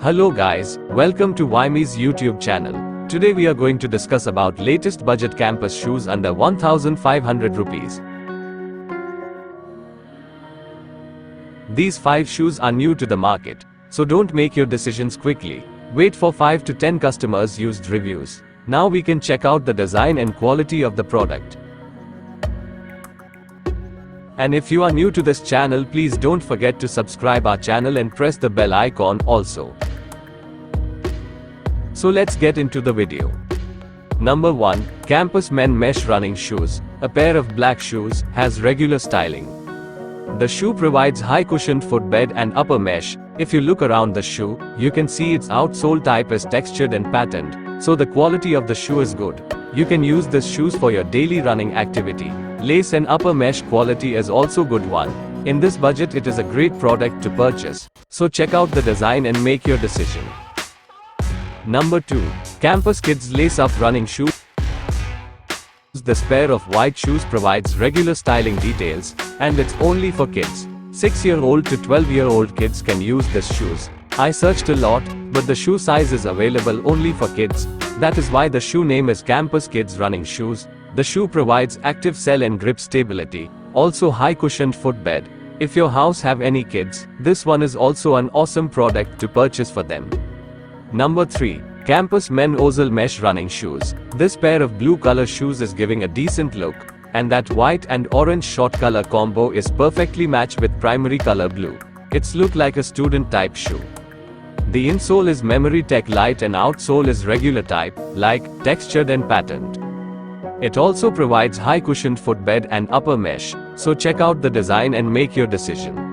Hello guys, welcome to Wymy's YouTube channel. Today we are going to discuss about latest budget campus shoes under 1500 rupees. These 5 shoes are new to the market, so don't make your decisions quickly. Wait for 5 to 10 customers used reviews. Now we can check out the design and quality of the product. And if you are new to this channel, please don't forget to subscribe our channel and press the bell icon also. So let's get into the video. Number 1. Campus Men Mesh Running Shoes. A pair of black shoes, has regular styling. The shoe provides high cushioned footbed and upper mesh. If you look around the shoe, you can see its outsole type is textured and patterned, so the quality of the shoe is good. You can use these shoes for your daily running activity. Lace and upper mesh quality is also good one. In this budget it is a great product to purchase. So check out the design and make your decision. Number 2. Campus Kids Lace Up Running Shoe. This pair of white shoes provides regular styling details, and it's only for kids. 6-year-old to 12-year-old kids can use these shoes. I searched a lot, but the shoe size is available only for kids. That is why the shoe name is Campus Kids Running Shoes. The shoe provides active sell and grip stability, also high cushioned footbed. If your house have any kids, this one is also an awesome product to purchase for them. Number 3. Campus Men OZIL Mesh Running Shoes. This pair of blue color shoes is giving a decent look, and that white and orange short color combo is perfectly matched with primary color blue. It's look like a student type shoe. The insole is Memory Tech Light and outsole is regular type, like, textured and patterned. It also provides high cushioned footbed and upper mesh, so check out the design and make your decision.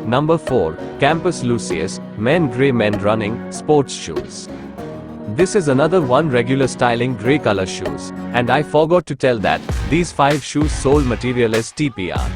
Number 4. Campus Lucius Men Grey Men Running Sports Shoes. This is another one regular styling grey color shoes, and I forgot to tell that these 5 shoes sole material is TPR.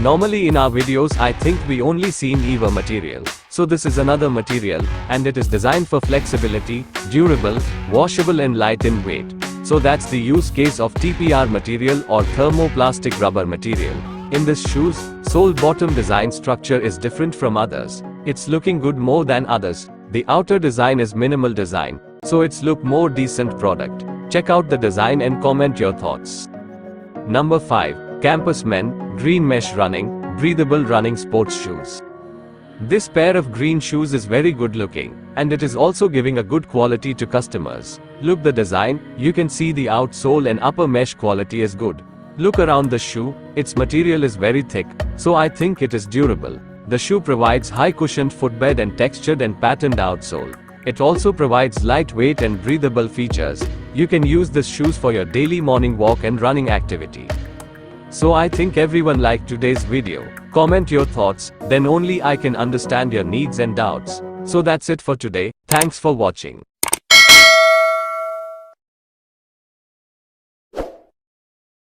Normally in our videos I think we only seen EVA material, so this is another material, and it is designed for flexibility, durable, washable and light in weight. So that's the use case of TPR material or thermoplastic rubber material. In this shoes, sole bottom design structure is different from others. It's looking good more than others. The outer design is minimal design, so it's look more decent product. Check out the design and comment your thoughts. Number 5. Campus Men Green Mesh Running Breathable Running Sports Shoes. This pair of green shoes is very good looking, and it is also giving a good quality to customers. Look the design, you can see the outsole and upper mesh quality is good. Look around the shoe, its material is very thick, so I think it is durable. The shoe provides high cushioned footbed and textured and patterned outsole. It also provides lightweight and breathable features. You can use these shoes for your daily morning walk and running activity. So I think everyone liked today's video. Comment your thoughts, then only I can understand your needs and doubts. So that's it for today. Thanks for watching.